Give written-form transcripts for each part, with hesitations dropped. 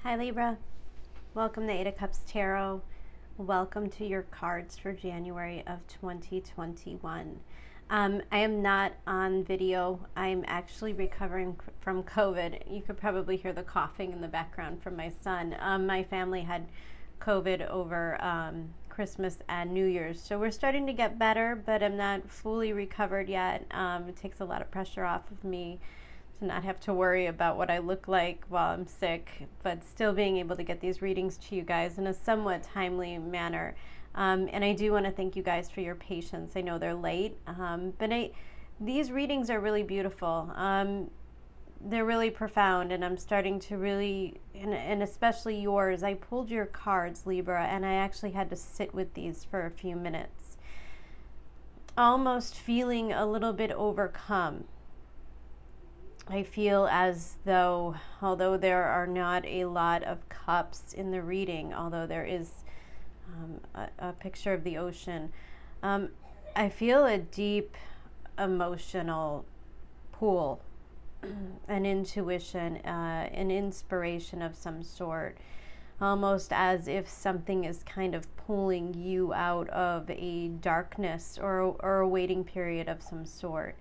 Hi Libra, welcome to Eight of Cups Tarot. Welcome to your cards for January of 2021. I am not on video. I'm actually recovering from COVID. You could probably hear the coughing in the background from my son. My family had COVID over Christmas and New Year's, so we're starting to get better, but I'm not fully recovered yet. It takes a lot of pressure off of me to not have to worry about what I look like while I'm sick, but still being able to get these readings to you guys in a somewhat timely manner. And I do want to thank you guys for your patience. I know they're late, but these readings are really beautiful. They're really profound, and I'm starting to really, and especially yours, I pulled your cards, Libra, and I actually had to sit with these for a few minutes, almost feeling a little bit overcome. I feel as though, although there are not a lot of cups in the reading, although there is a picture of the ocean, I feel a deep emotional pull, an intuition, an inspiration of some sort, almost as if something is kind of pulling you out of a darkness or a waiting period of some sort.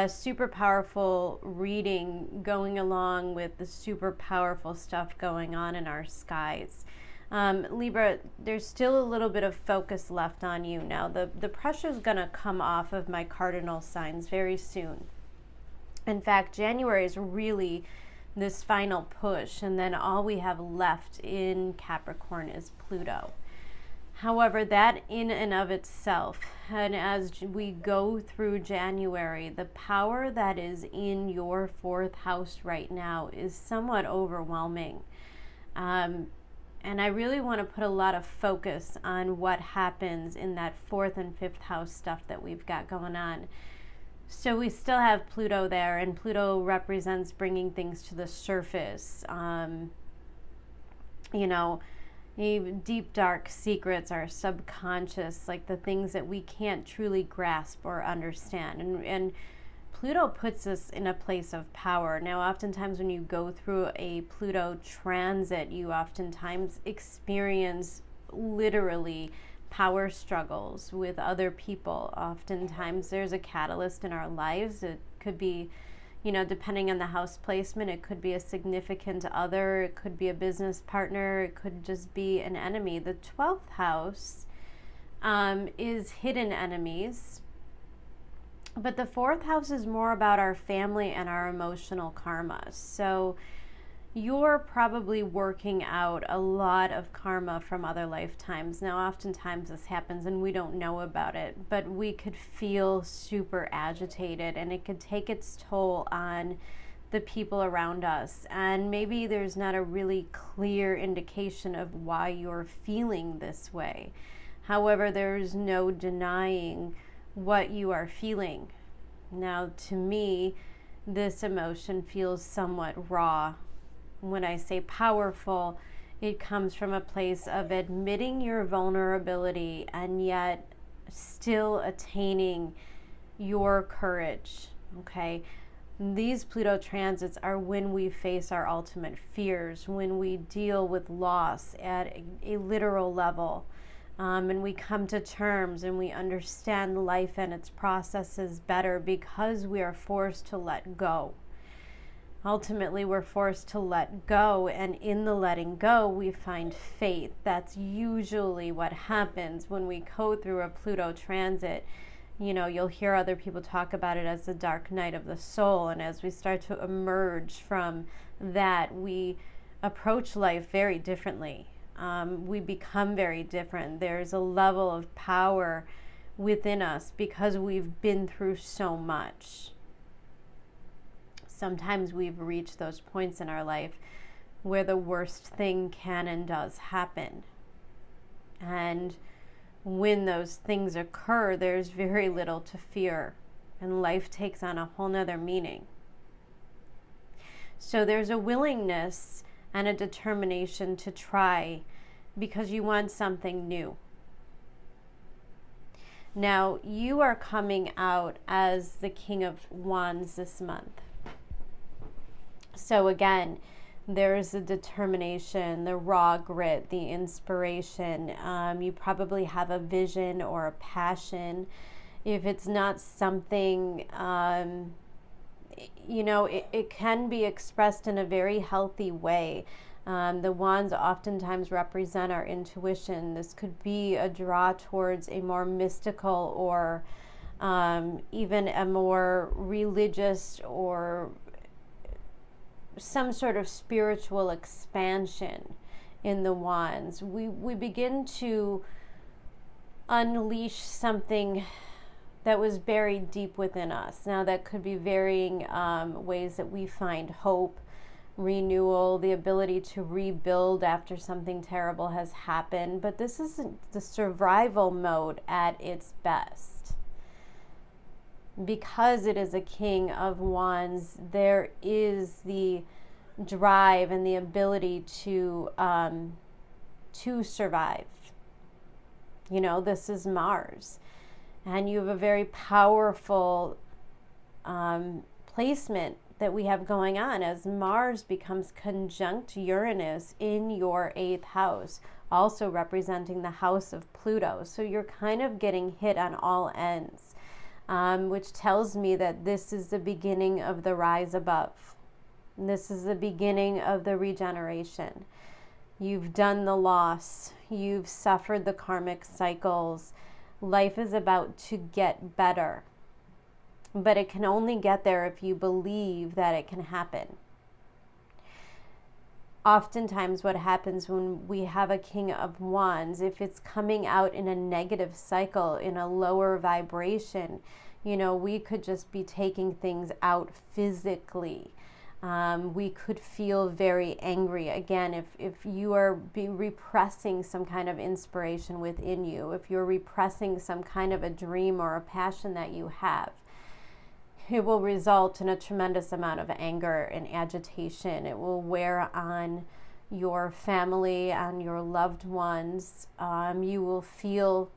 Super powerful reading going along with the super powerful stuff going on in our skies. Libra, there's still a little bit of focus left on you now. The pressure is going to come off of my cardinal signs very soon. In fact, January is really this final push, and then all we have left in Capricorn is Pluto. However, that in and of itself, and as we go through January, the power that is in your fourth house right now is somewhat overwhelming. And I really want to put a lot of focus on what happens in that fourth and fifth house stuff that we've got going on. So we still have Pluto there, and Pluto represents bringing things to the surface. Deep, dark secrets, our subconscious, like the things that we can't truly grasp or understand. And Pluto puts us in a place of power. Now, oftentimes when you go through a Pluto transit, you oftentimes experience literally power struggles with other people. Oftentimes there's a catalyst in our lives. It could be, depending on the house placement, it could be a significant other, it could be a business partner, it could just be an enemy. The 12th house is hidden enemies, but the 4th house is more about our family and our emotional karma. So you're probably working out a lot of karma from other lifetimes. Now, oftentimes this happens and we don't know about it, but we could feel super agitated, and it could take its toll on the people around us. And maybe there's not a really clear indication of why you're feeling this way. However, there's no denying what you are feeling. Now, to me, this emotion feels somewhat raw. When I say powerful, it comes from a place of admitting your vulnerability and yet still attaining your courage, okay? These Pluto transits are when we face our ultimate fears, when we deal with loss at a literal level, and we come to terms and we understand life and its processes better because we are forced to let go. Ultimately, we're forced to let go, and in the letting go, we find faith. That's usually what happens when we go through a Pluto transit. You'll hear other people talk about it as the dark night of the soul, and as we start to emerge from that, we approach life very differently. We become very different. There's a level of power within us because we've been through so much. Sometimes we've reached those points in our life where the worst thing can and does happen. And when those things occur, there's very little to fear, and life takes on a whole nother meaning. So there's a willingness and a determination to try because you want something new. Now, you are coming out as the King of Wands this month. So again, There's a determination, the raw grit, the inspiration. You probably have a vision or a passion. If it's not something, you know, it can be expressed in a very healthy way. The wands oftentimes represent our intuition. This could be a draw towards a more mystical or even a more religious or some sort of spiritual expansion in the wands. We begin to unleash something that was buried deep within us. Now that could be varying ways that we find hope, renewal, the ability to rebuild after something terrible has happened. But this isn't the survival mode at its best. Because it is a King of Wands, there is the drive and the ability to survive. You know, this is Mars. And you have a very powerful placement that we have going on as Mars becomes conjunct Uranus in your 8th house, also representing the house of Pluto. So you're kind of getting hit on all ends, which tells me that this is the beginning of the rise above. This is the beginning of the regeneration. You've done the loss. You've suffered the karmic cycles. Life is about to get better, but it can only get there if you believe that it can happen. Oftentimes what happens when we have a King of Wands, if it's coming out in a negative cycle, in a lower vibration, you know, we could just be taking things out physically. We could feel very angry. Again, if you are repressing some kind of inspiration within you, if you're repressing some kind of a dream or a passion that you have, it will result in a tremendous amount of anger and agitation. It will wear on your family, on your loved ones. You will feel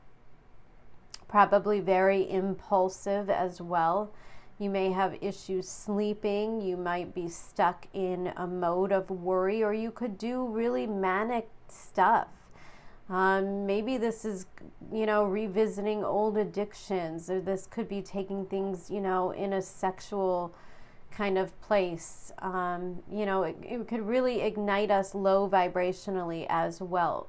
probably very impulsive as well. You may have issues sleeping. You might be stuck in a mode of worry, or you could do really manic stuff. Maybe this is, you know, revisiting old addictions, or this could be taking things, you know, in a sexual kind of place. You know, it could really ignite us low vibrationally as well.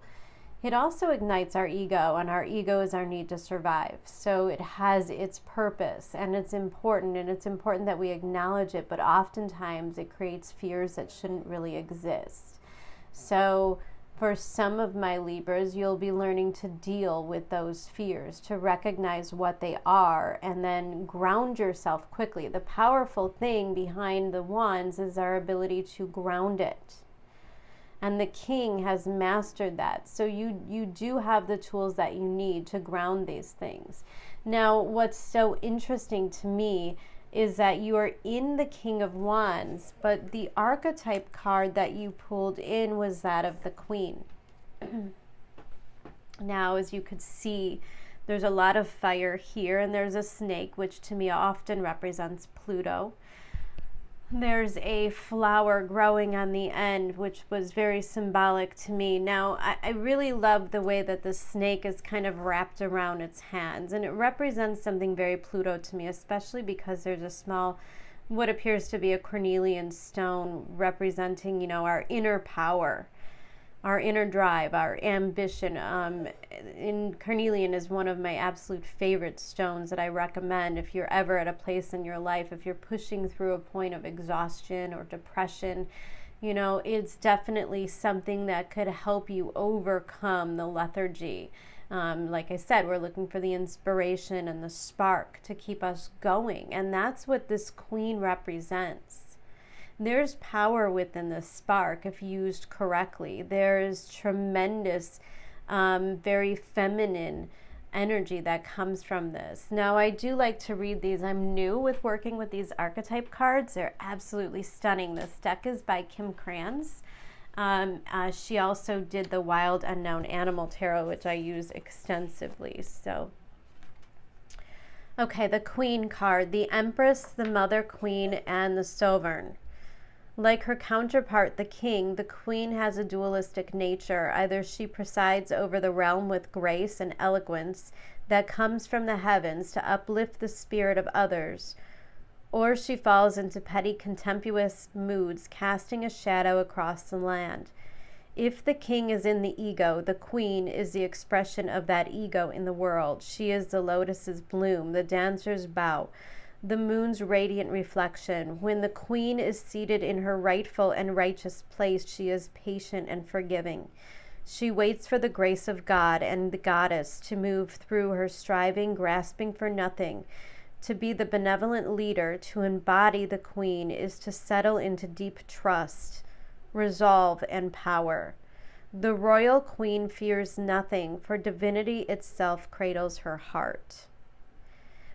It also ignites our ego, and our ego is our need to survive. So it has its purpose, and it's important that we acknowledge it, but oftentimes it creates fears that shouldn't really exist. So for some of my Libras, you'll be learning to deal with those fears, to recognize what they are, and then ground yourself quickly. The powerful thing behind the wands is our ability to ground it. And the King has mastered that. So you do have the tools that you need to ground these things. Now, what's so interesting to me is that you are in the King of Wands, but the archetype card that you pulled in was that of the Queen. Now, as you could see, there's a lot of fire here, and there's a snake, which to me often represents Pluto. There's a flower growing on the end, which was very symbolic to me. Now, I really love the way that the snake is kind of wrapped around its hands, and it represents something very Pluto to me, especially because there's a small, what appears to be a cornelian stone representing, you know, our inner power, our inner drive, our ambition. In carnelian is one of my absolute favorite stones that I recommend if you're ever at a place in your life, if you're pushing through a point of exhaustion or depression. You know, it's definitely something that could help you overcome the lethargy. Like I said, we're looking for the inspiration and the spark to keep us going, and that's what this Queen represents. There's power within the spark if used correctly. There's tremendous, very feminine energy that comes from this. Now, I do like to read these. I'm new with working with these archetype cards. They're absolutely stunning. This deck is by Krans. She also did the Wild Unknown Animal Tarot, which I use extensively. So, okay, the Queen card, the Empress, the Mother Queen, and the Sovereign. Like her counterpart, the king, the queen has a dualistic nature. Either she presides over the realm with grace and eloquence that comes from the heavens to uplift the spirit of others, or she falls into petty contemptuous moods, casting a shadow across the land. If the king is in the ego, the queen is the expression of that ego in the world. She is the lotus's bloom, the dancer's bow, the moon's radiant reflection. When the queen is seated in her rightful and righteous place, she is patient and forgiving. She waits for the grace of God and the goddess to move through her, striving, grasping for nothing. To be the benevolent leader, to embody the queen, is to settle into deep trust, resolve, and power. The royal queen fears nothing, for divinity itself cradles her heart.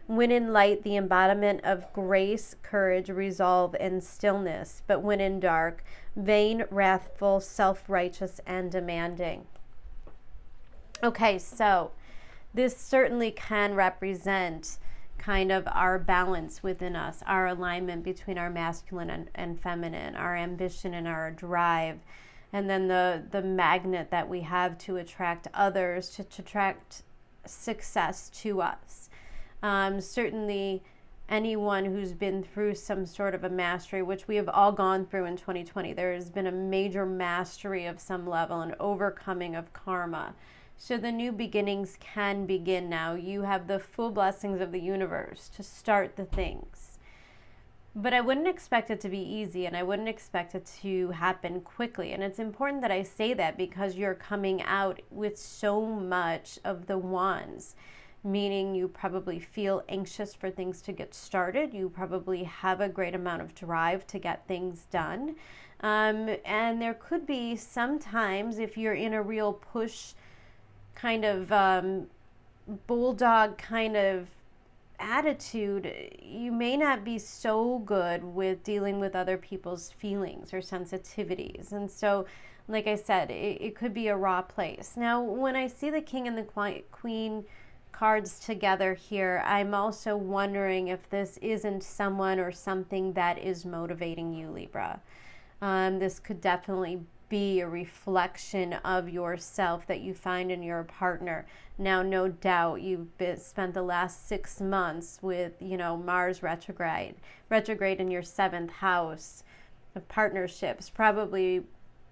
When in light, the embodiment of grace, courage, resolve, and stillness, but when in dark, vain, wrathful, self-righteous, and demanding. Okay, so this certainly can represent kind of our balance within us, our alignment between our masculine and feminine, our ambition and our drive, and then the magnet that we have to attract others, to attract success to us. Certainly anyone who's been through some sort of a mastery, which we have all gone through in 2020, there has been a major mastery of some level, an overcoming of karma. So the new beginnings can begin now. You have the full blessings of the universe to start the things. But I wouldn't expect it to be easy, and I wouldn't expect it to happen quickly. And it's important that I say that because you're coming out with so much of the wands, meaning you probably feel anxious for things to get started. You probably have a great amount of drive to get things done. And there could be sometimes, if you're in a real push kind of bulldog kind of attitude, you may not be so good with dealing with other people's feelings or sensitivities. And so, like I said, it could be a raw place. Now, when I see the king and the queen cards together here, I'm also wondering if this isn't someone or something that is motivating you, Libra. This could definitely be a reflection of yourself that you find in your partner. Now, no doubt you've spent the last 6 months with, Mars retrograde in your 7th house of partnerships, probably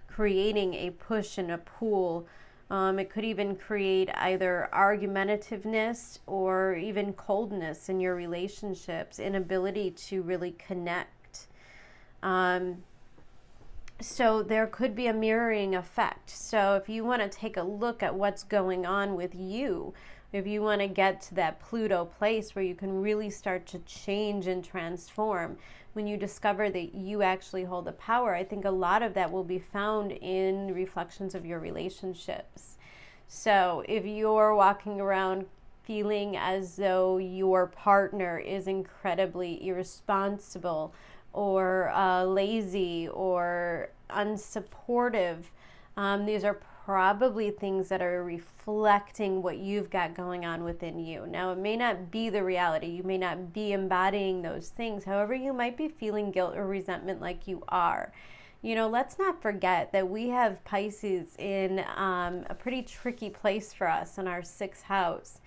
creating a push and a pull. It could even create either argumentativeness or even coldness in your relationships, inability to really connect. So there could be a mirroring effect. So if you want to take a look at what's going on with you, if you want to get to that Pluto place where you can really start to change and transform, when you discover that you actually hold the power, I think a lot of that will be found in reflections of your relationships. So if you're walking around feeling as though your partner is incredibly irresponsible or lazy or unsupportive, these are probably things that are reflecting what you've got going on within you. Now, it may not be the reality. You may not be embodying those things. However, you might be feeling guilt or resentment like you are. Let's not forget that we have Pisces in a pretty tricky place for us in our 6th house,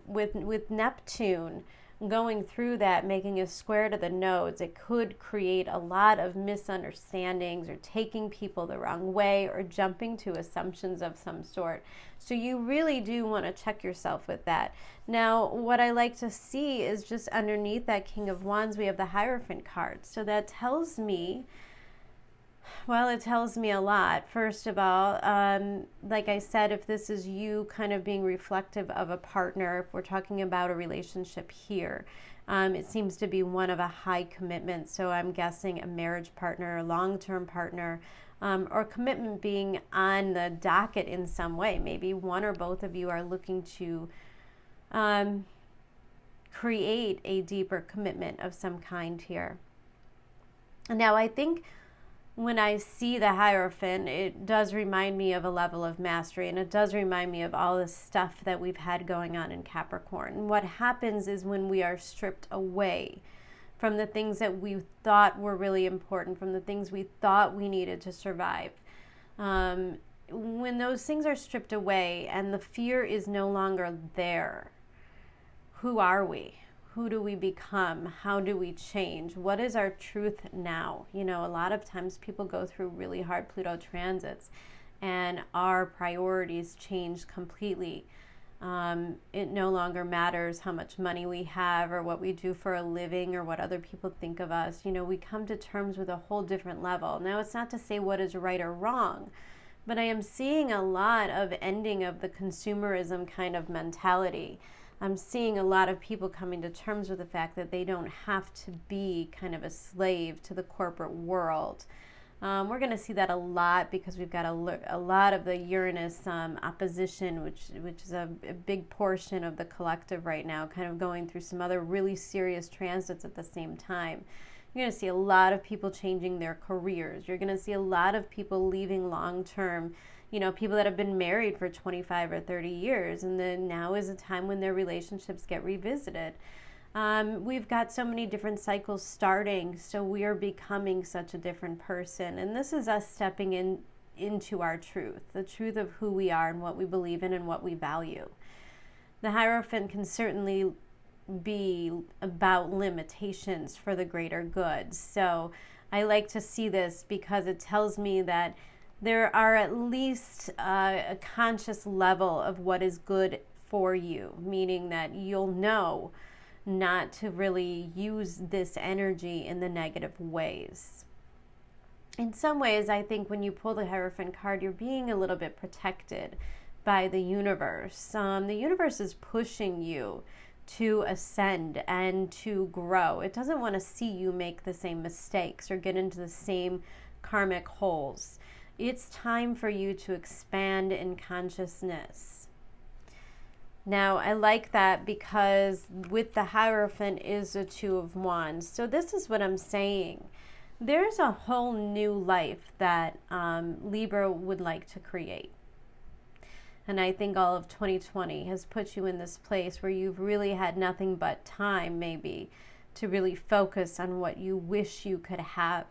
with Neptune going through that, making a square to the nodes. It could create a lot of misunderstandings or taking people the wrong way or jumping to assumptions of some sort. So you really do want to check yourself with that. Now, what I like to see is just underneath that King of Wands, we have the Hierophant card. So that tells me, well, it tells me a lot. First of all, like I said, if this is you kind of being reflective of a partner, if we're talking about a relationship here, it seems to be one of a high commitment. So I'm guessing a marriage partner, a long-term partner, or commitment being on the docket in some way. Maybe one or both of you are looking to create a deeper commitment of some kind here. Now, I think when I see the Hierophant, it does remind me of a level of mastery, and it does remind me of all the stuff that we've had going on in Capricorn. And what happens is when we are stripped away from the things that we thought were really important, from the things we thought we needed to survive. When those things are stripped away and the fear is no longer there, who are we? Who do we become? How do we change? What is our truth now? You know, a lot of times people go through really hard Pluto transits and our priorities change completely. It no longer matters how much money we have or what we do for a living or what other people think of us. You know, we come to terms with a whole different level. Now, it's not to say what is right or wrong, but I am seeing a lot of ending of the consumerism kind of mentality. I'm seeing a lot of people coming to terms with the fact that they don't have to be kind of a slave to the corporate world. We're going to see that a lot because we've got a lot of the Uranus opposition, which is a big portion of the collective right now, kind of going through some other really serious transits at the same time. You're going to see a lot of people changing their careers. You're going to see a lot of people leaving long-term, you know, people that have been married for 25 or 30 years, and then now is a time when their relationships get revisited. We've got so many different cycles starting, so we are becoming such a different person. And this is us stepping into our truth, the truth of who we are and what we believe in and what we value. The Hierophant can certainly be about limitations for the greater good. So I like to see this because it tells me that there are at least a conscious level of what is good for you, meaning that you'll know not to really use this energy in the negative ways. In some ways, I think when you pull the Hierophant card, you're being a little bit protected by the universe. The universe is pushing you to ascend and to grow. It doesn't want to see you make the same mistakes or get into the same karmic holes. It's time for you to expand in consciousness. Now, I like that because with the Hierophant is the Two of Wands. So this is what I'm saying. There's a whole new life that Libra would like to create. And I think all of 2020 has put you in this place where you've really had nothing but time, maybe, to really focus on what you wish you could have.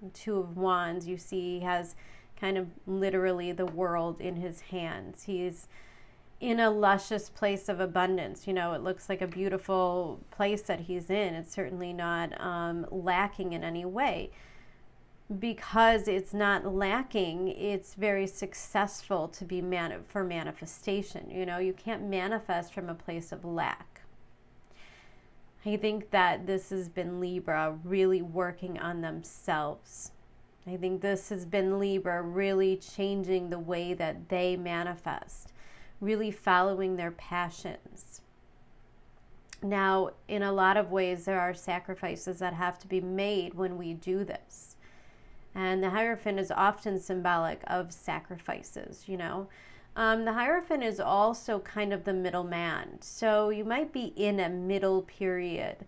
The Two of Wands, you see, he has kind of literally the world in his hands. He's in a luscious place of abundance. You know, it looks like a beautiful place that he's in. It's certainly not lacking in any way. Because it's not lacking, it's very successful to be for manifestation. You know, you can't manifest from a place of lack. I think that this has been Libra really working on themselves. I think this has been Libra really changing the way that they manifest, really following their passions. Now, in a lot of ways, there are sacrifices that have to be made when we do this. And the Hierophant is often symbolic of sacrifices, you know. The Hierophant is also kind of the middleman. So you might be in a middle period.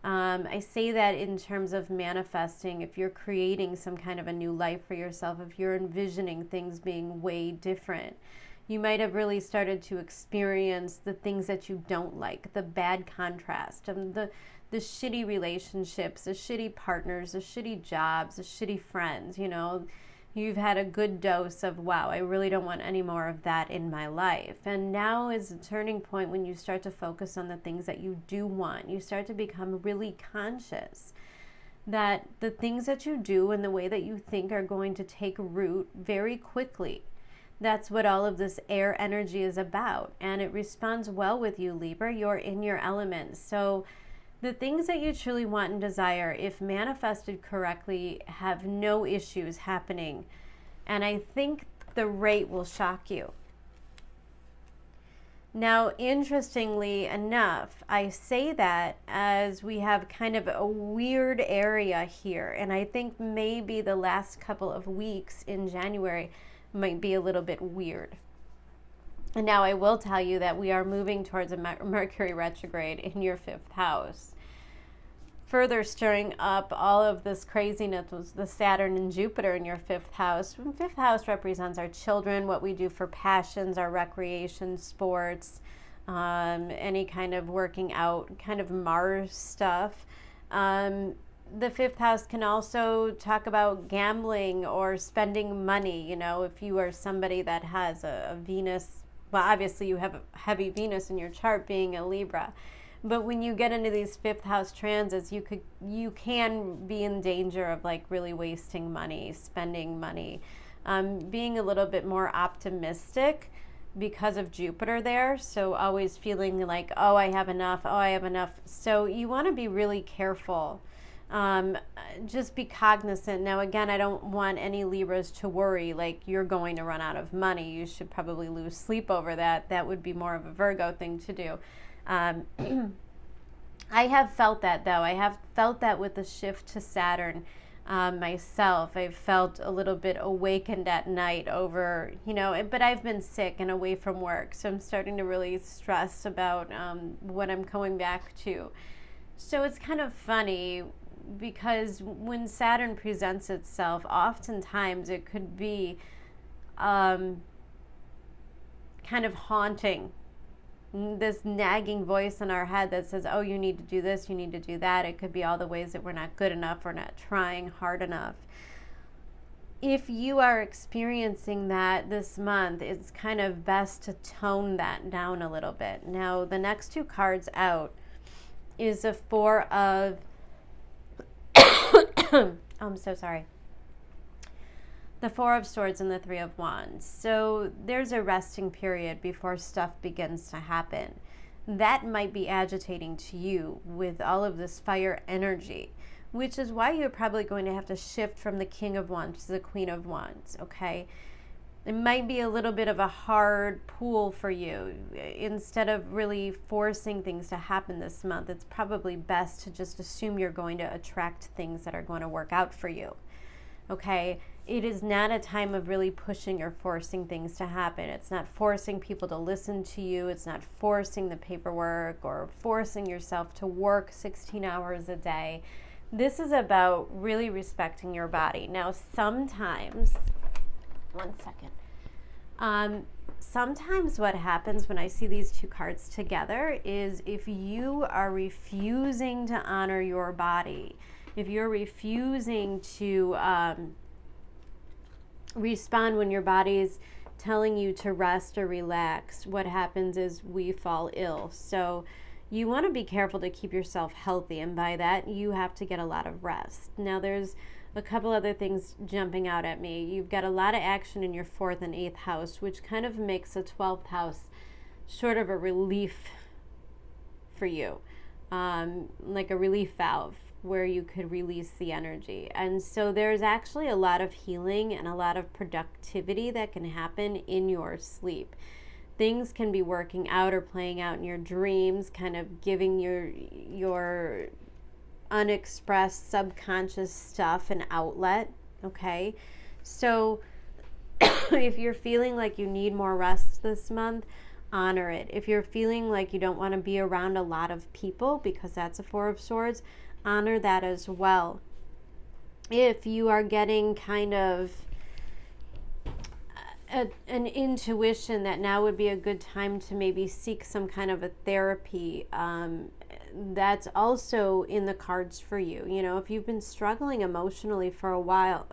I say that in terms of manifesting. If you're creating some kind of a new life for yourself, if you're envisioning things being way different, you might have really started to experience the things that you don't like, the bad contrast, and the shitty relationships, the shitty partners, the shitty jobs, the shitty friends. You know, you've had a good dose of, wow, I really don't want any more of that in my life. And now is a turning point when you start to focus on the things that you do want. You start to become really conscious that the things that you do and the way that you think are going to take root very quickly. That's what all of this air energy is about. And it responds well with you, Libra. You're in your element. So the things that you truly want and desire, if manifested correctly, have no issues happening. And I think the rate will shock you. Now, interestingly enough, I say that as we have kind of a weird area here. And I think maybe the last couple of weeks in January might be a little bit weird. And now I will tell you that we are moving towards a Mercury retrograde in your 5th house. Further stirring up all of this craziness was the Saturn and Jupiter in your 5th house. 5th house represents our children, what we do for passions, our recreation, sports, any kind of working out, kind of Mars stuff. The fifth house can also talk about gambling or spending money. If you are somebody that has a Venus, well, obviously you have a heavy Venus in your chart being a Libra. But when you get into these fifth house transits, you can be in danger of like really wasting money, spending money, being a little bit more optimistic because of Jupiter there. So always feeling like, oh, I have enough. Oh, I have enough. So you want to be really careful. Just be cognizant. Now, again, I don't want any Libras to worry like you're going to run out of money. You should probably lose sleep over that. That would be more of a Virgo thing to do. I have felt that, though. I have felt that with the shift to Saturn myself. I've felt a little bit awakened at night over, but I've been sick and away from work. So I'm starting to really stress about what I'm coming back to. So it's kind of funny because when Saturn presents itself, oftentimes it could be kind of haunting. This nagging voice in our head that says, oh, you need to do this, you need to do that. It could be all the ways that we're not good enough, we're not trying hard enough. If you are experiencing that this month, it's kind of best to tone that down a little bit. Now, the next two cards out is a Four of... I'm so sorry. The Four of Swords and the Three of Wands. So there's a resting period before stuff begins to happen. That might be agitating to you with all of this fire energy, which is why you're probably going to have to shift from the King of Wands to the Queen of Wands, okay? It might be a little bit of a hard pull for you. Instead of really forcing things to happen this month, it's probably best to just assume you're going to attract things that are going to work out for you, okay? It is not a time of really pushing or forcing things to happen. It's not forcing people to listen to you. It's not forcing the paperwork or forcing yourself to work 16 hours a day. This is about really respecting your body. Now, sometimes, one second. Sometimes what happens when I see these two cards together is if you are refusing to honor your body, if you're refusing to respond when your body's telling you to rest or relax, what happens is we fall ill. So you want to be careful to keep yourself healthy, and by that you have to get a lot of rest. Now there's a couple other things jumping out at me. You've got a lot of action in your 4th and 8th house, which kind of makes a 12th house sort of a relief for you, like a relief valve where you could release the energy. And so there's actually a lot of healing and a lot of productivity that can happen in your sleep. Things can be working out or playing out in your dreams, kind of giving your unexpressed subconscious stuff an outlet, okay? So if you're feeling like you need more rest this month, honor it. If you're feeling like you don't want to be around a lot of people, because that's a Four of Swords, honor that as well. If you are getting kind of an intuition that now would be a good time to maybe seek some kind of a therapy, that's also in the cards for you. If you've been struggling emotionally for a while,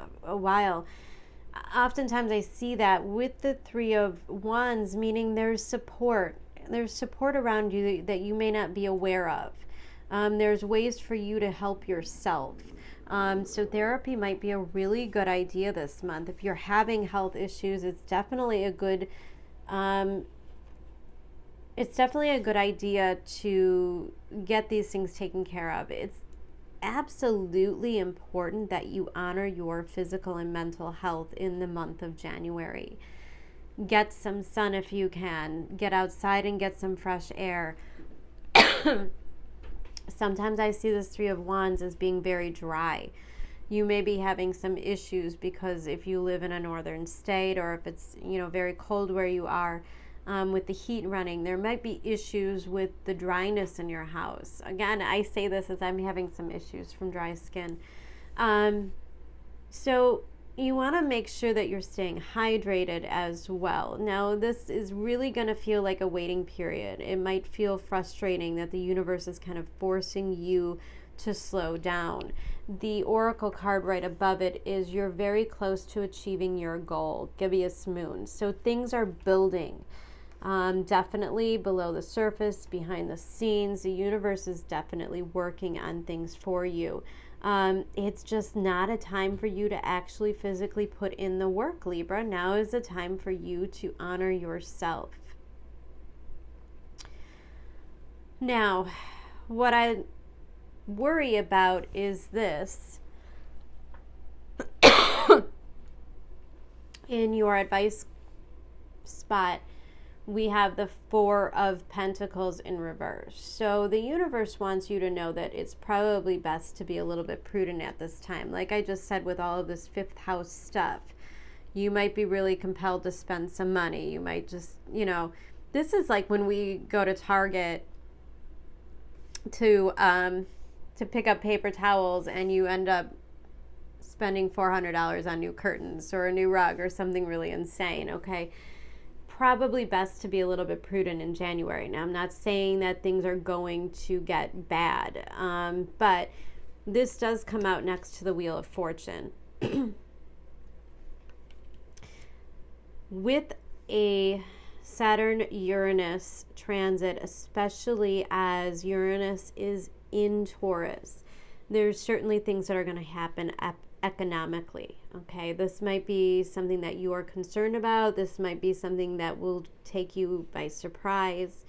oftentimes I see that with the Three of Wands, meaning there's support around you that you may not be aware of. There's ways for you to help yourself. So therapy might be a really good idea this month. If you're having health issues, it's definitely a good idea to get these things taken care of. It's absolutely important that you honor your physical and mental health in the month of January. Get some sun if you can. Get outside and get some fresh air. Sometimes I see this Three of Wands as being very dry. You may be having some issues because if you live in a northern state, or if it's very cold where you are, with the heat running, there might be issues with the dryness in your house. Again, I say this as I'm having some issues from dry skin. So you want to make sure that you're staying hydrated as well. Now, this is really going to feel like a waiting period. It might feel frustrating that the universe is kind of forcing you to slow down. The oracle card right above it is you're very close to achieving your goal, gibbous moon. So things are building. Definitely below the surface, behind the scenes. The universe is definitely working on things for you. It's just not a time for you to actually physically put in the work, Libra. Now is the time for you to honor yourself. Now, what I worry about is this. In your advice spot, we have the Four of Pentacles in reverse. So the universe wants you to know that it's probably best to be a little bit prudent at this time. Like I just said, with all of this fifth house stuff, you might be really compelled to spend some money. You might just, you know, this is like when we go to Target to pick up paper towels and you end up spending $400 on new curtains or a new rug or something really insane, okay? Probably best to be a little bit prudent in January. Now, I'm not saying that things are going to get bad, but this does come out next to the Wheel of Fortune. With a Saturn-Uranus transit, especially as Uranus is in Taurus, there's certainly things that are going to happen economically. Okay, this might be something that you are concerned about. This might be something that will take you by surprise,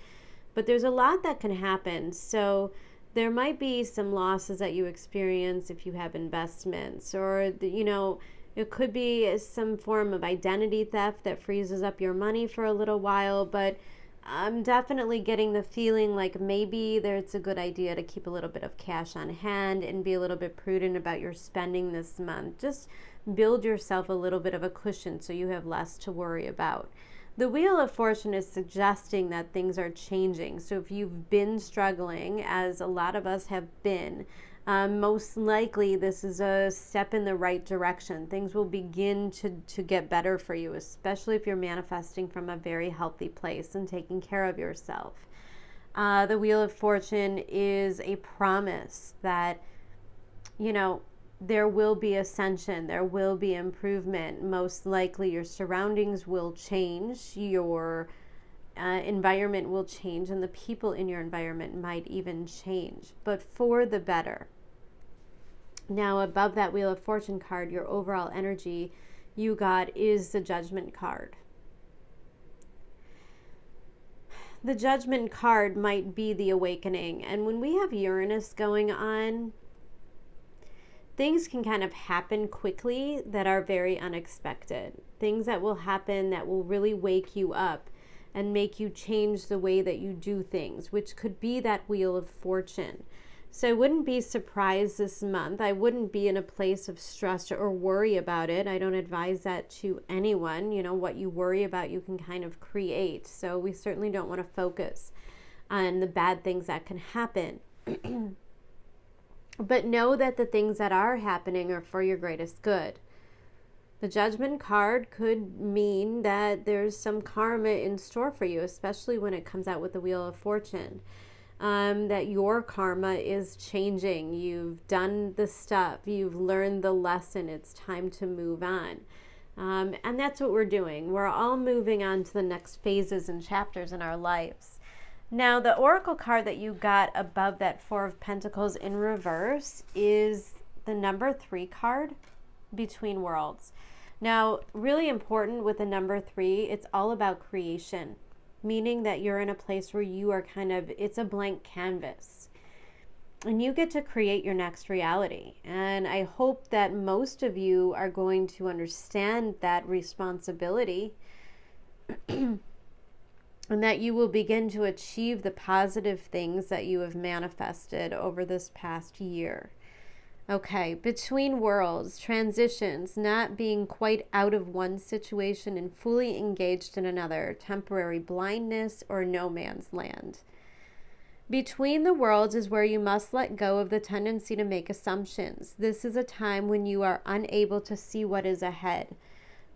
but there's a lot that can happen. So there might be some losses that you experience if you have investments, or you know, it could be some form of identity theft that freezes up your money for a little while. But I'm definitely getting the feeling like maybe it's a good idea to keep a little bit of cash on hand and be a little bit prudent about your spending this month. Just build yourself a little bit of a cushion so you have less to worry about. The Wheel of Fortune is suggesting that things are changing. So if you've been struggling, as a lot of us have been, most likely this is a step in the right direction. Things will begin to get better for you, especially if you're manifesting from a very healthy place and taking care of yourself. The Wheel of Fortune is a promise that, you know, there will be ascension, there will be improvement. Most likely your surroundings will change, your environment will change, and the people in your environment might even change, but for the better. Now, above that Wheel of Fortune card, your overall energy you got is the Judgment card. The Judgment card might be the awakening, and when we have Uranus going on, things can kind of happen quickly that are very unexpected. Things that will happen that will really wake you up and make you change the way that you do things, which could be that Wheel of Fortune. So I wouldn't be surprised this month. I wouldn't be in a place of stress or worry about it. I don't advise that to anyone. You know, what you worry about, you can kind of create. So we certainly don't want to focus on the bad things that can happen. But know that the things that are happening are for your greatest good. The Judgment card could mean that there's some karma in store for you, especially when it comes out with the Wheel of Fortune. That your karma is changing. You've done the stuff. You've learned the lesson. It's time to move on. And that's what we're doing. We're all moving on to the next phases and chapters in our lives. Now, the Oracle card that you got above that Four of Pentacles in reverse is the number 3 card, Between Worlds. Now, really important with the number 3, it's all about creation, meaning that you're in a place where you are kind of, it's a blank canvas. And you get to create your next reality. And I hope that most of you are going to understand that responsibility and that you will begin to achieve the positive things that you have manifested over this past year. Okay, between worlds, transitions, not being quite out of one situation and fully engaged in another, temporary blindness or no man's land. Between the worlds is where you must let go of the tendency to make assumptions. This is a time when you are unable to see what is ahead.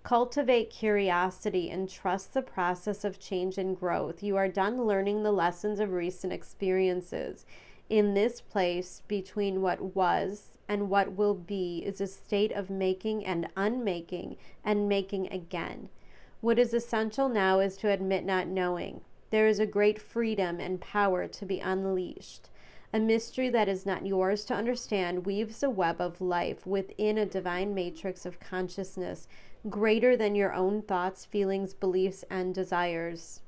Cultivate curiosity and trust the process of change and growth. You are done learning the lessons of recent experiences. In this place between what was and what will be is a state of making and unmaking and making again. What is essential now is to admit not knowing. There is a great freedom and power to be unleashed. A mystery that is not yours to understand weaves a web of life within a divine matrix of consciousness, greater than your own thoughts, feelings, beliefs, and desires.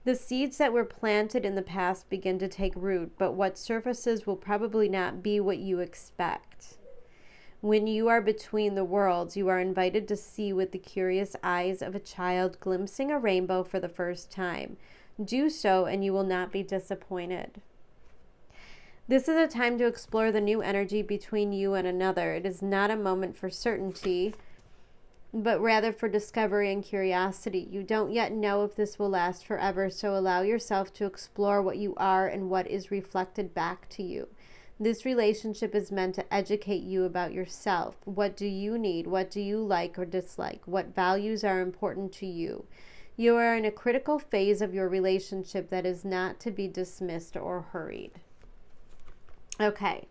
The seeds that were planted in the past begin to take root, but what surfaces will probably not be what you expect. When you are between the worlds, you are invited to see with the curious eyes of a child glimpsing a rainbow for the first time. Do so, and you will not be disappointed. This is a time to explore the new energy between you and another. It is not a moment for certainty, but rather for discovery and curiosity. You don't yet know if this will last forever, so allow yourself to explore what you are and what is reflected back to you. This relationship is meant to educate you about yourself. What do you need? What do you like or dislike? What values are important to you? You are in a critical phase of your relationship that is not to be dismissed or hurried. Okay.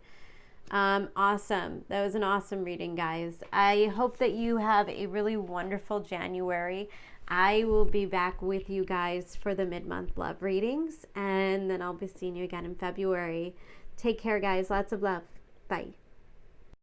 Awesome. That was an awesome reading, guys. I hope that you have a really wonderful January. I will be back with you guys for the mid-month love readings, and then I'll be seeing you again in February. Take care, guys. Lots of love. Bye.